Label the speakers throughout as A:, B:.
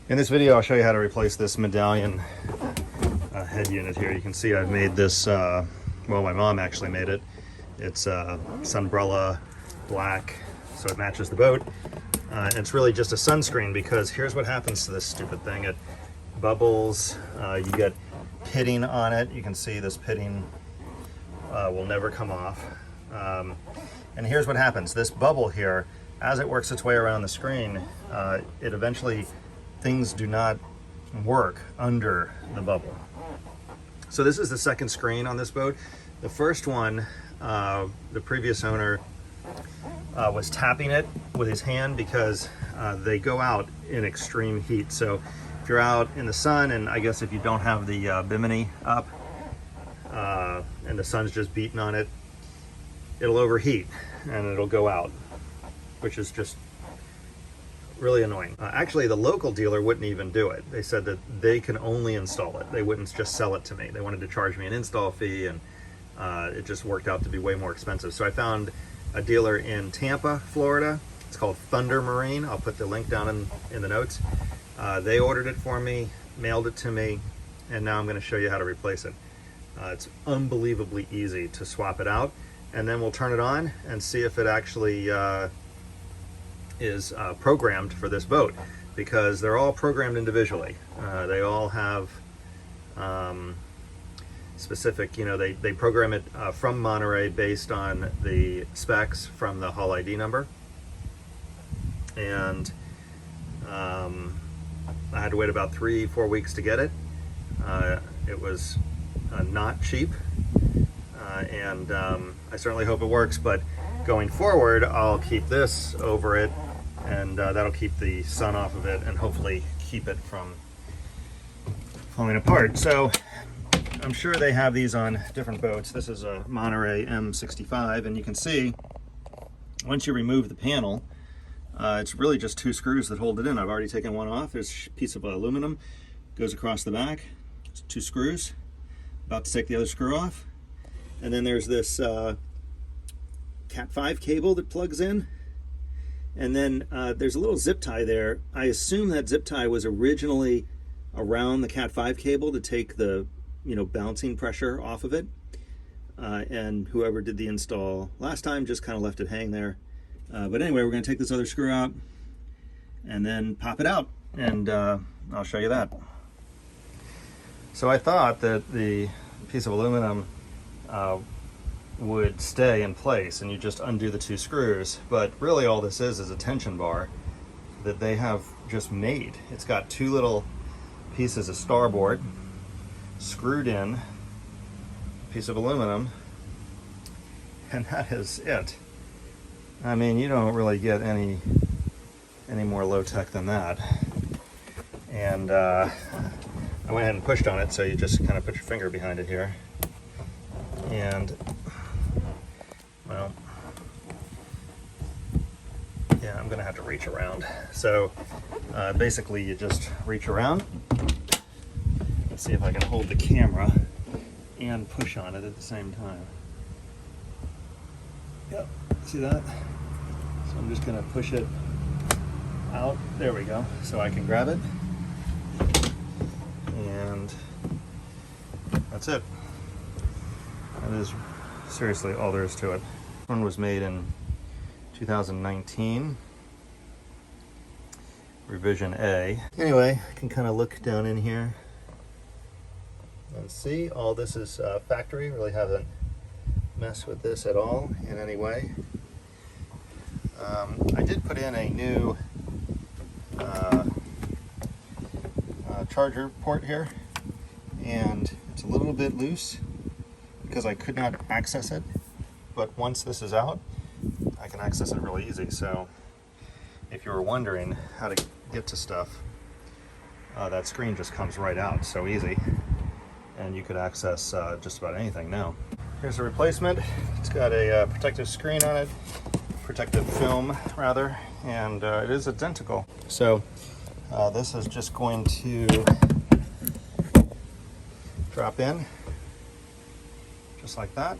A: In this video, I'll show you how to replace this Medallion head unit here. You can see I've made this, well, my mom actually made it. It's sunbrella black, so it matches the boat. And it's really just a sunscreen because here's what happens to this stupid thing. It bubbles, you get pitting on it. You can see this pitting will never come off. And here's what happens. This bubble here, as it works its way around the screen, it eventually, things do not work under the bubble. So this is the second screen on this boat. The first one, the previous owner was tapping it with his hand because they go out in extreme heat. So if you're out in the sun, and I guess if you don't have the bimini up and the sun's just beating on it, it'll overheat and it'll go out, which is just really annoying. Actually, the local dealer wouldn't even do it. They said that they can only install it. They wouldn't just sell it to me. They wanted to charge me an install fee, and it just worked out to be way more expensive. So I found a dealer in Tampa, Florida. It's called Thunder Marine. I'll put the link down in the notes. They ordered it for me, mailed it to me, and now I'm going to show you how to replace it. It's unbelievably easy to swap it out, and then we'll turn it on and see if it actually is programmed for this boat, because they're all programmed individually. They all have specific, you know, they program it from Monterey based on the specs from the hull ID number. And I had to wait about 3-4 weeks to get it. It was not cheap, and I certainly hope it works, but going forward I'll keep this over it, and that'll keep the sun off of it and hopefully keep it from falling apart. So I'm sure they have these on different boats. This is a Monterey M65, and you can see once you remove the panel, it's really just 2 screws that hold it in. I've already taken one off. There's a piece of aluminum goes across the back. It's 2 screws. About to take the other screw off. And then there's this Cat 5 cable that plugs in. And then there's a little zip tie there. I assume that zip tie was originally around the Cat 5 cable to take the, you know, bouncing pressure off of it. And whoever did the install last time just kind of left it hang there. But anyway, we're going to take this other screw out and then pop it out, and I'll show you that. So I thought that the piece of aluminum would stay in place and you just undo the 2 screws, but really all this is a tension bar that they have just made. It's got 2 little pieces of starboard screwed in, piece of aluminum, and that is it. I mean, you don't really get any more low-tech than that. And I went ahead and pushed on it, so you just kind of put your finger behind it here. And, well, yeah, I'm gonna have to reach around. So basically you just reach around. Let's see if I can hold the camera and push on it at the same time. Yep, see that? So I'm just gonna push it out. There we go. So I can grab it. And that's it. That is seriously all there is to it. This one was made in 2019. Revision A. Anyway, I can kind of look down in here and see all this is factory. Really haven't messed with this at all in any way. I did put in a new charger port here, and it's a little bit loose because I could not access it, but once this is out I can access it really easy. So if you were wondering how to get to stuff, that screen just comes right out, so easy, and you could access just about anything now. Here's a replacement. It's got a protective screen on it, protective film rather, and it is identical. So this is just going to drop in just like that,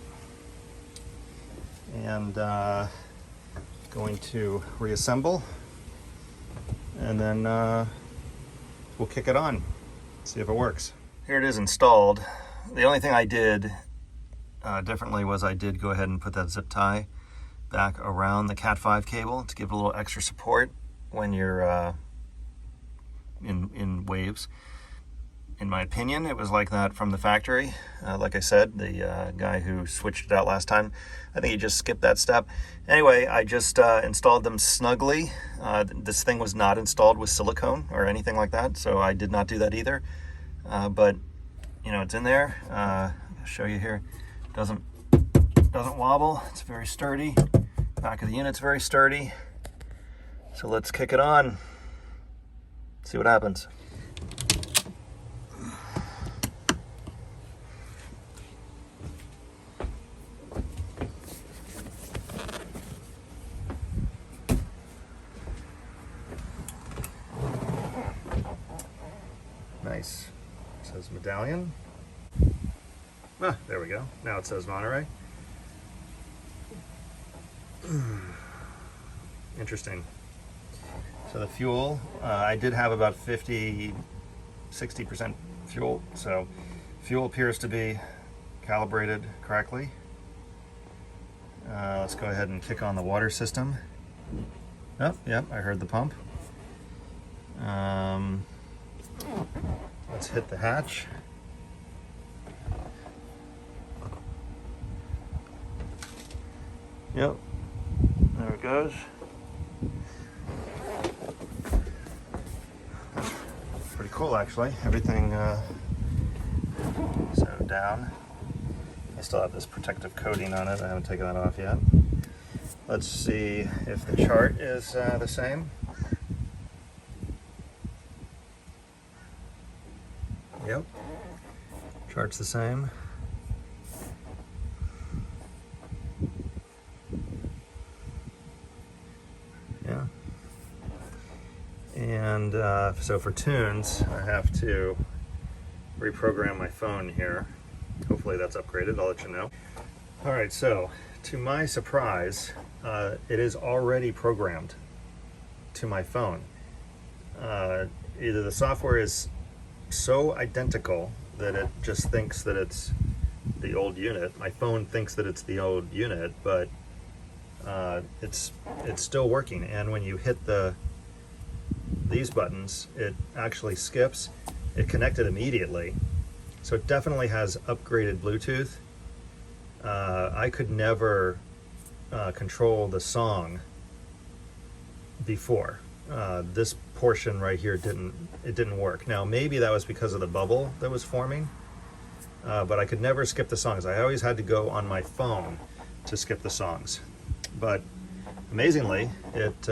A: and going to reassemble, and then we'll kick it on, see if it works. Here it is installed. The only thing I did differently was I did go ahead and put that zip tie back around the Cat 5 cable to give it a little extra support when you're in waves. In my opinion, it was like that from the factory. Like I said, the guy who switched it out last time, I think he just skipped that step. Anyway, I just installed them snugly. This thing was not installed with silicone or anything like that, so I did not do that either. But you know, it's in there. I'll show you here. Doesn't wobble. It's very sturdy. Back of the unit's very sturdy. So let's kick it on. See what happens. Nice. It says Medallion. Ah, there we go. Now it says Monterey. Interesting. So the fuel, I did have about 60% fuel. So fuel appears to be calibrated correctly. Let's go ahead and kick on the water system. Oh, yep, I heard the pump. Let's hit the hatch. Yep, there it goes. That's pretty cool, actually. Everything so down. I still have this protective coating on it. I haven't taken that off yet. Let's see if the chart is the same. Yep, chart's the same. Yeah. And so for tunes, I have to reprogram my phone here. Hopefully that's upgraded, I'll let you know. All right, so to my surprise, it is already programmed to my phone. Either the software is so identical that it just thinks that it's the old unit. My phone thinks that it's the old unit, but it's still working. And when you hit these buttons, it actually skips. It connected immediately, so it definitely has upgraded Bluetooth. I could never control the song before. This portion right here didn't work. Now maybe that was because of the bubble that was forming, but I could never skip the songs. I always had to go on my phone to skip the songs. But amazingly, it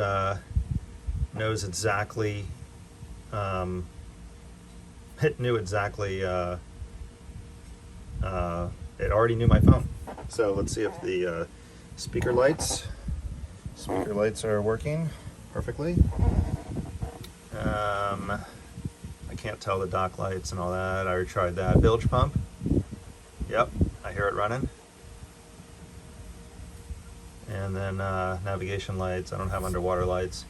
A: knows exactly. It knew exactly. It already knew my phone. So let's see if the speaker lights are working perfectly. I can't tell the dock lights and all that. I already tried that. Bilge pump. Yep, I hear it running. And then navigation lights. I don't have underwater lights.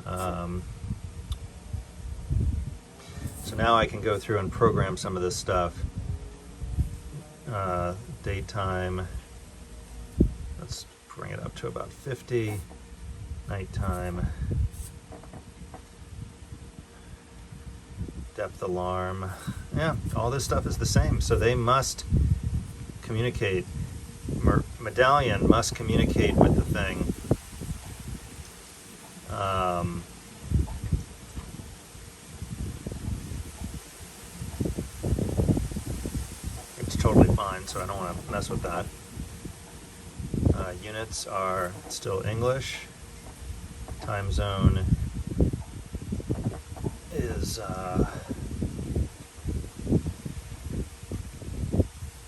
A: So now I can go through and program some of this stuff. Daytime. Let's bring it up to about 50. Nighttime. Depth alarm. Yeah, all this stuff is the same. So they must communicate. Medallion must communicate with the thing. It's totally fine, so I don't want to mess with that. Units are still English. Time zone is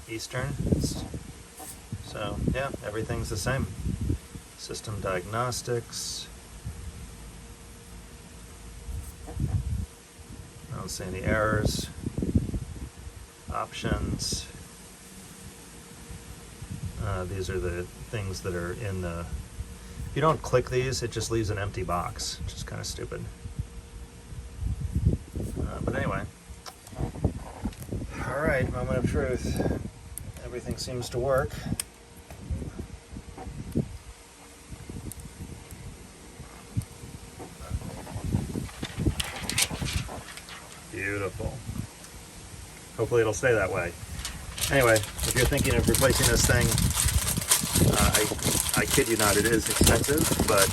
A: Eastern. So yeah, everything's the same. System diagnostics. I don't see any errors. Options. These are the things that are in the... If you don't click these, it just leaves an empty box, which is kind of stupid. But anyway, all right, moment of truth. Everything seems to work. Beautiful. Hopefully it'll stay that way. Anyway, if you're thinking of replacing this thing, I kid you not, it is expensive, but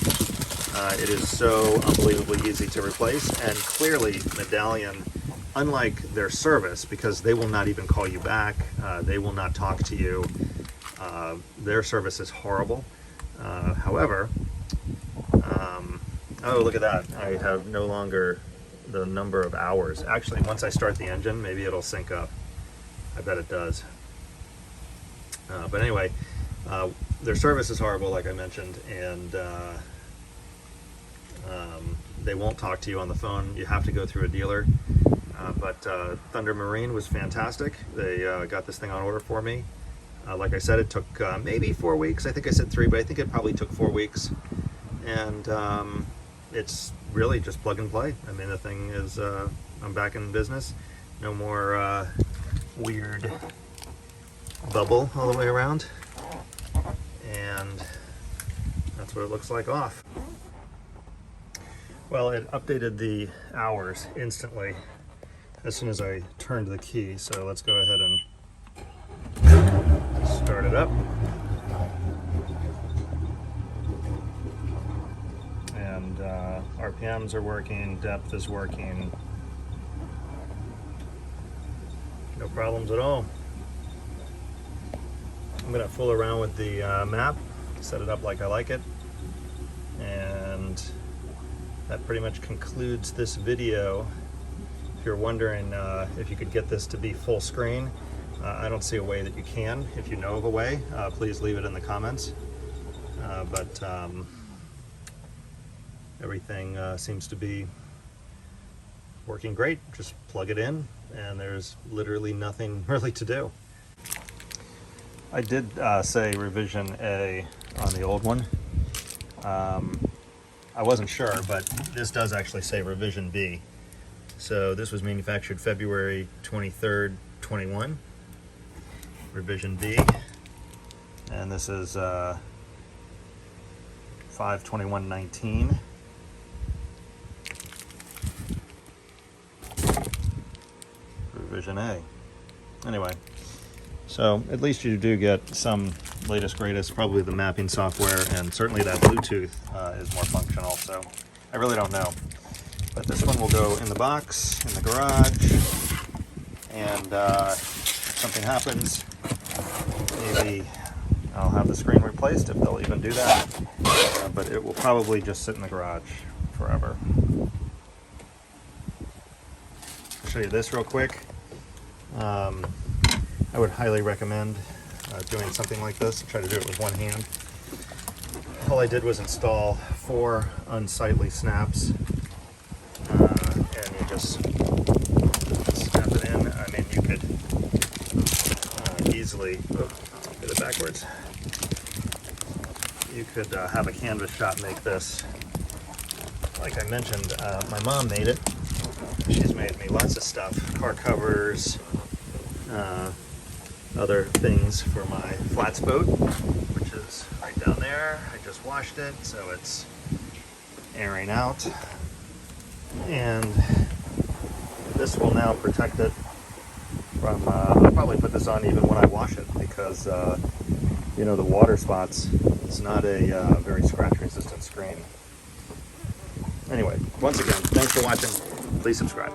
A: it is so unbelievably easy to replace. And clearly, Medallion, unlike their service, because they will not even call you back, they will not talk to you, their service is horrible. However, oh, look at that. I have no longer the number of hours. Actually, once I start the engine, maybe it'll sync up. I bet it does. But anyway, their service is horrible, like I mentioned, and they won't talk to you on the phone. You have to go through a dealer. But Thunder Marine was fantastic. They got this thing on order for me. Like I said, it took maybe 4 weeks. I think I said 3, but I think it probably took 4 weeks. And it's really just plug and play. I mean, the thing is, I'm back in business. No more weird bubble all the way around. And that's what it looks like off. Well, it updated the hours instantly as soon as I turned the key. So let's go ahead and start it up. And RPMs are working, depth is working. No problems at all. I'm gonna fool around with the map, set it up like I like it, and that pretty much concludes this video. If you're wondering if you could get this to be full screen, I don't see a way that you can. If you know of a way, please leave it in the comments. But everything seems to be working great. Just plug it in and there's literally nothing really to do. I did say revision A on the old one. I wasn't sure, but this does actually say revision B. So this was manufactured February 23rd, 21. Revision B. And this is 5/21/19. Revision A. Anyway, so at least you do get some latest greatest, probably the mapping software, and certainly that Bluetooth is more functional, so I really don't know. But this one will go in the box, in the garage, and if something happens, maybe I'll have the screen replaced, if they'll even do that, but it will probably just sit in the garage forever. I'll show you this real quick. I would highly recommend doing something like this. Try to do it with one hand. All I did was install 4 unsightly snaps, and you just snap it in. I mean, you could easily, get it backwards. You could have a canvas shop make this. Like I mentioned, my mom made it. She's made me lots of stuff, car covers, other things for my flats boat, which is right down there. I just washed it, so it's airing out. And this will now protect it from, I'll probably put this on even when I wash it, because, you know, the water spots, it's not a very scratch resistant screen. Anyway, once again, thanks for watching. Please subscribe.